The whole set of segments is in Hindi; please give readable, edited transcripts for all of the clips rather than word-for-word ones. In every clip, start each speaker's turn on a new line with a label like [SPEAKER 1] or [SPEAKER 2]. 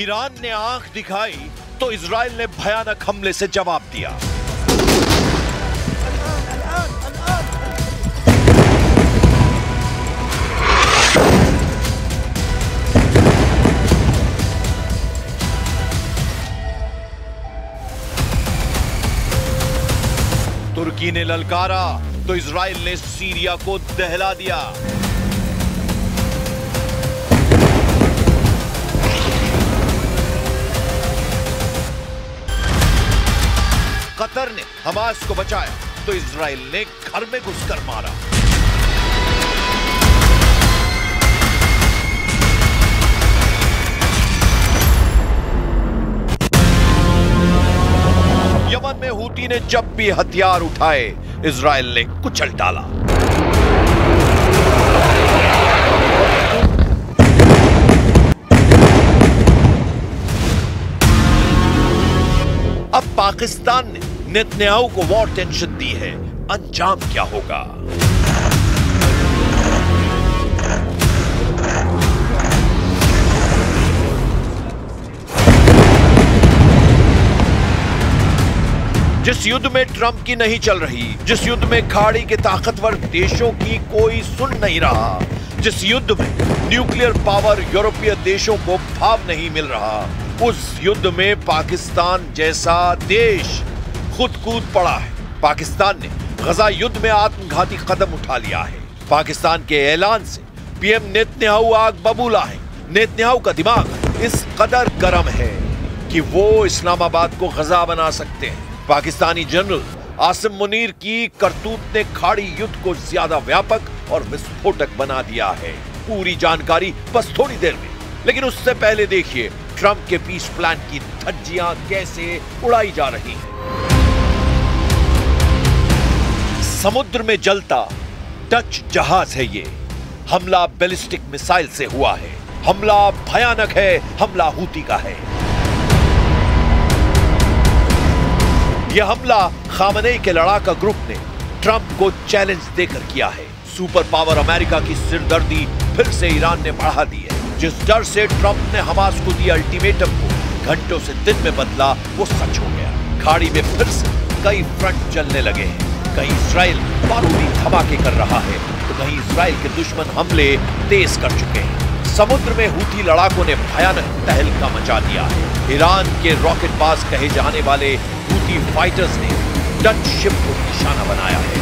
[SPEAKER 1] ईरान ने आंख दिखाई तो इजराइल ने भयानक हमले से जवाब दिया। तुर्की ने ललकारा तो इजराइल ने सीरिया को दहला दिया। कतर ने हमास को बचाया तो इजराइल ने घर में घुसकर मारा। यमन में हूती ने जब भी हथियार उठाए इजराइल ने कुचल डाला। अब पाकिस्तान ने नेतन्याहू को वॉर टेंशन दी है, अंजाम क्या होगा? जिस युद्ध में ट्रंप की नहीं चल रही, जिस युद्ध में खाड़ी के ताकतवर देशों की कोई सुन नहीं रहा, जिस युद्ध में न्यूक्लियर पावर यूरोपीय देशों को भाव नहीं मिल रहा, उस युद्ध में पाकिस्तान जैसा देश खुद कूद पड़ा है। पाकिस्तान ने गजा युद्ध में आत्मघाती कदम उठा लिया है। पाकिस्तान के ऐलान से पीएम नेतन्याहू आग बबूला है। नेतन्याहू का दिमाग इस कदर गर्म है कि वो इस्लामाबाद को गजा बना सकते हैं। पाकिस्तानी जनरल आसिम मुनीर की करतूत ने खाड़ी युद्ध को ज्यादा व्यापक और विस्फोटक बना दिया है। पूरी जानकारी बस थोड़ी देर में, लेकिन उससे पहले देखिए ट्रंप के पीस प्लान की धज्जियां कैसे उड़ाई जा रही हैं। समुद्र में जलता डच जहाज है ये। हमला बैलिस्टिक मिसाइल से हुआ है। हमला भयानक है, हमला हूती का है। यह हमला खामनेई के लड़ाका ग्रुप ने ट्रंप को चैलेंज देकर किया है। सुपर पावर अमेरिका की सिरदर्दी फिर से ईरान ने बढ़ा दी है। जिस डर से ट्रंप ने हमास को दिया अल्टीमेटम को घंटों से दिन में बदला, वो सच हो गया। खाड़ी में फिर से कई फ्रंट चलने लगे हैं। कहीं इजराइल बारूदी धमाके कर रहा है तो कहीं इजराइल के दुश्मन हमले तेज कर चुके हैं। समुद्र में हूती लड़ाकों ने भयानक तहलका मचा दिया है। ईरान के रॉकेटबाज कहे जाने वाले हूती फाइटर्स ने डच शिप को निशाना बनाया है।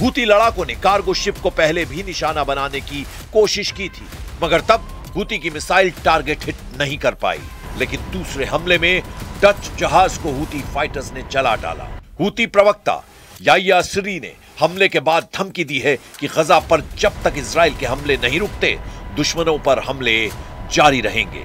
[SPEAKER 1] हूती लड़ाकों ने कार्गो शिप को पहले भी निशाना बनाने की कोशिश की थी, मगर तब हूती की मिसाइल टारगेट हिट नहीं कर पाई। लेकिन दूसरे हमले में डच जहाज को हूती फाइटर्स ने जला डाला। हूती प्रवक्ता याह्या सरी ने हमले के बाद धमकी दी है कि गजा पर जब तक इजराइल के हमले नहीं रुकते, दुश्मनों पर हमले जारी रहेंगे।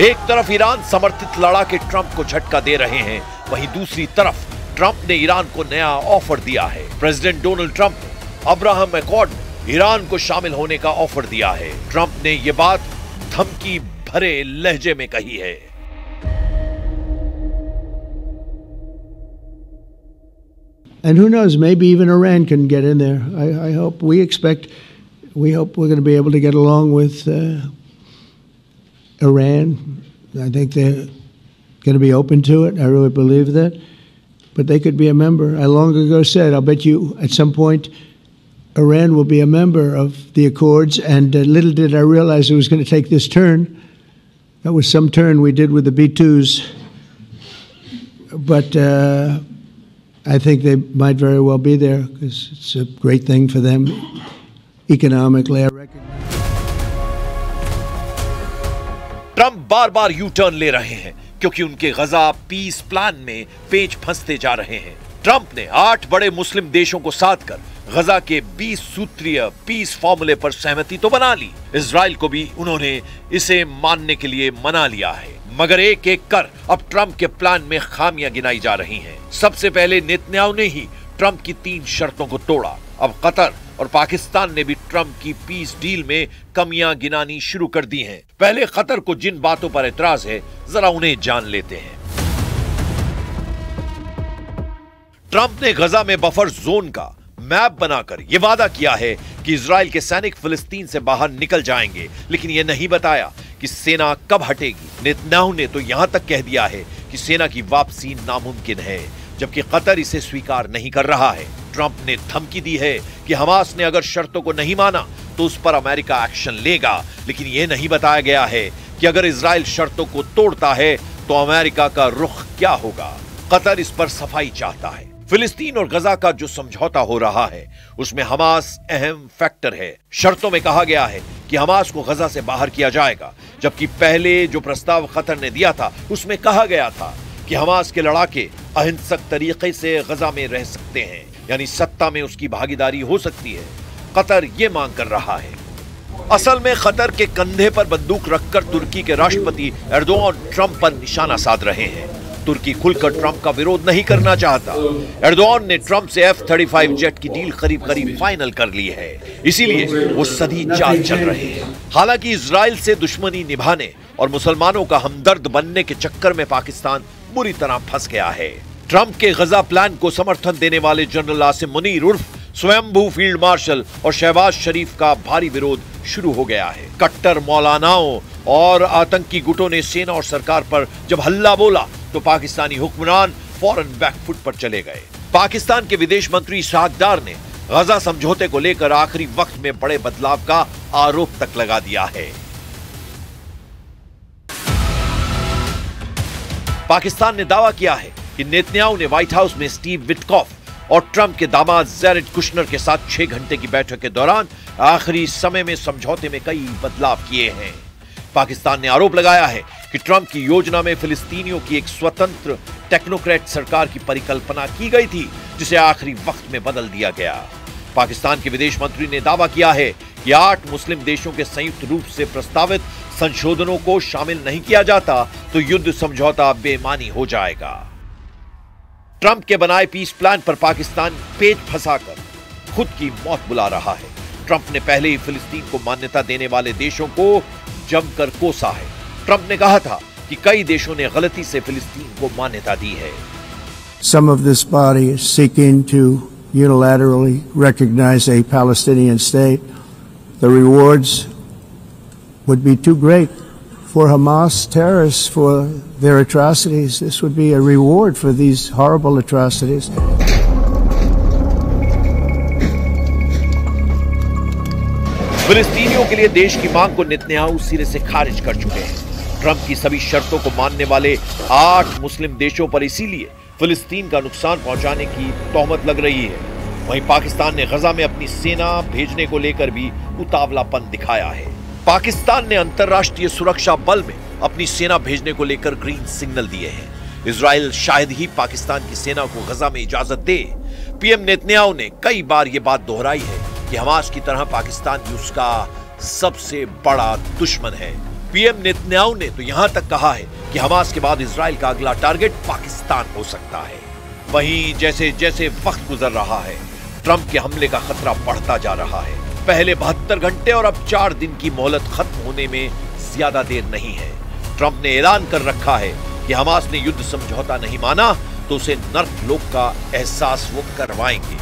[SPEAKER 1] एक तरफ ईरान समर्थित लड़ाके ट्रंप को झटका दे रहे हैं, वहीं दूसरी तरफ ट्रंप ने ईरान को नया ऑफर दिया है। प्रेसिडेंट डोनाल्ड ट्रंप ने अब्राहम एकॉर्ड में ईरान को शामिल होने का ऑफर दिया है। ट्रंप ने यह बात धमकी भरे लहजे में कही है।
[SPEAKER 2] And who knows, maybe even Iran can get in there. I hope, we hope we're going to be able to get along with Iran. I think they're going to be open to it. I really believe that. But they could be a member. I long ago said, I'll bet you at some point Iran will be a member of the Accords. And little did I realize it was going to take this turn. That was some turn we did with the B-2s. But I think they might very well be there because it's a great thing for them economically. I recognize.
[SPEAKER 1] Trump bar bar U turn ले रहे हैं क्योंकि उनके गजा पीस प्लान में पेच फंसते जा रहे हैं। ट्रंप ने 8 बड़े मुस्लिम देशों को साथ कर गजा के 20 सूत्रीय पीस फॉर्मूले पर सहमति तो बना ली। इजराइल को भी उन्होंने इसे मानने के लिए मना लिया है, मगर एक एक कर अब ट्रंप के प्लान में खामियां गिनाई जा रही हैं। सबसे पहले नेतन्याहू ने ही ट्रंप की 3 शर्तों को तोड़ा। अब कतर और पाकिस्तान ने भी ट्रंप की पीस डील में कमियां गिनानी शुरू कर दी हैं। पहले कतर को जिन बातों पर एतराज है, जरा उन्हें जान लेते हैं। ट्रंप ने गजा में बफर जोन का मैप बनाकर यह वादा किया है कि इजराइल के सैनिक फिलिस्तीन से बाहर निकल जाएंगे, लेकिन यह नहीं बताया कि सेना कब हटेगी। नेतन्याहू ने तो यहां तक कह दिया है कि सेना की वापसी नामुमकिन है, जबकि कतर इसे स्वीकार नहीं कर रहा है। ट्रंप ने धमकी दी है कि हमास ने अगर शर्तों को नहीं माना तो उस पर अमेरिका एक्शन लेगा, लेकिन यह नहीं बताया गया है कि अगर इजराइल शर्तों को तोड़ता है तो अमेरिका का रुख क्या होगा। कतर इस पर सफाई चाहता है। फिलिस्तीन और गजा का जो समझौता हो रहा है उसमें हमास अहम फैक्टर है। शर्तों में कहा गया है कि हमास को गजा से बाहर किया जाएगा, जबकि पहले जो प्रस्ताव कतर ने दिया था उसमें कहा गया था कि हमास के लड़ाके अहिंसक तरीके से गजा में रह सकते हैं, यानी सत्ता में उसकी भागीदारी हो सकती है। कतर ये मांग कर रहा है। असल में कतर के कंधे पर बंदूक रखकर तुर्की के राष्ट्रपति एर्दोआन ट्रंप पर निशाना साध रहे हैं। तुर्की खुलकर ट्रंप का विरोध नहीं करना चाहता। एर्दोआन ने ट्रंप से F-35 जेट की डील करीब करीब फाइनल कर ली है, इसीलिए वो सदी चाल चल रहे हैं। हालांकि इजराइल से दुश्मनी निभाने और मुसलमानों का हमदर्द बनने के चक्कर में पाकिस्तान बुरी तरह फंस गया है। ट्रंप के गजा प्लान को समर्थन देने वाले जनरल आसिम मुनीर उर्फ स्वयंभू फील्ड मार्शल और शहबाज शरीफ का भारी विरोध शुरू हो गया है। कट्टर मौलानाओं और आतंकी गुटों ने सेना और सरकार पर जब हल्ला बोला तो पाकिस्तानी हुक्मरान फौरन बैकफुट पर चले गए। पाकिस्तान के विदेश मंत्री इसहाक डार ने गजा समझौते को लेकर आखिरी वक्त में बड़े बदलाव का आरोप तक लगा दिया है। पाकिस्तान ने दावा किया है कि नेतन्याहू ने व्हाइट हाउस में स्टीव विटकॉफ और ट्रंप के दामाद जैरेड कुशनर के साथ 6 घंटे की बैठक के दौरान आखिरी समय में समझौते में कई बदलाव किए हैं। पाकिस्तान ने आरोप लगाया है कि ट्रंप की योजना में फिलिस्तीनियों की एक स्वतंत्र टेक्नोक्रेट सरकार की परिकल्पना की गई थी, जिसे आखिरी वक्त में बदल दिया गया। पाकिस्तान के विदेश मंत्री ने दावा किया है कि 8 मुस्लिम देशों के संयुक्त रूप से प्रस्तावित संशोधनों को शामिल नहीं किया जाता तो युद्ध समझौता बेमानी हो जाएगा। ट्रंप के बनाए पीस प्लान पर पाकिस्तान पेच फंसाकर खुद की मौत बुला रहा है। ट्रंप ने पहले ही फिलिस्तीन को मान्यता देने वाले देशों को जमकर कोसा है। ट्रंप ने कहा था कि कई देशों ने गलती से फिलिस्तीन को मान्यता दी है।
[SPEAKER 2] Some of this body is seeking to unilaterally recognize a Palestinian state. The rewards would be too great for Hamas terrorists for their atrocities. This would be a reward for these horrible atrocities.
[SPEAKER 1] फिलिस्तीनियों के लिए देश की मांग को नेतन्याहू सिरे से खारिज कर चुके हैं। ट्रंप की सभी शर्तों को मानने वाले 8 मुस्लिम देशों पर इसीलिए फिलिस्तीन का नुकसान पहुंचाने की तोहमत लग रही है। वहीं पाकिस्तान ने गजा में अपनी सेना भेजने को लेकर भी उतावलापन दिखाया है। पाकिस्तान ने अंतर्राष्ट्रीय सुरक्षा बल में अपनी सेना भेजने को लेकर ग्रीन सिग्नल दिए हैं। इजराइल शायद ही पाकिस्तान की सेना को गजा में इजाजत दे। पीएम नेतन्याहू ने कई बार यह बात दोहराई है कि हमास की तरह पाकिस्तान भी उसका सबसे बड़ा दुश्मन है। पीएम नेतन्याहू ने तो यहां तक कहा है कि हमास के बाद इजराइल का अगला टारगेट पाकिस्तान हो सकता है। वहीं जैसे जैसे वक्त गुजर रहा है, ट्रंप के हमले का खतरा बढ़ता जा रहा है। पहले 72 घंटे और अब 4 दिन की मोहलत खत्म होने में ज्यादा देर नहीं है। ट्रंप ने ऐलान कर रखा है कि हमास ने युद्ध समझौता नहीं माना तो उसे नर्क लोक का एहसास वो करवाएंगे।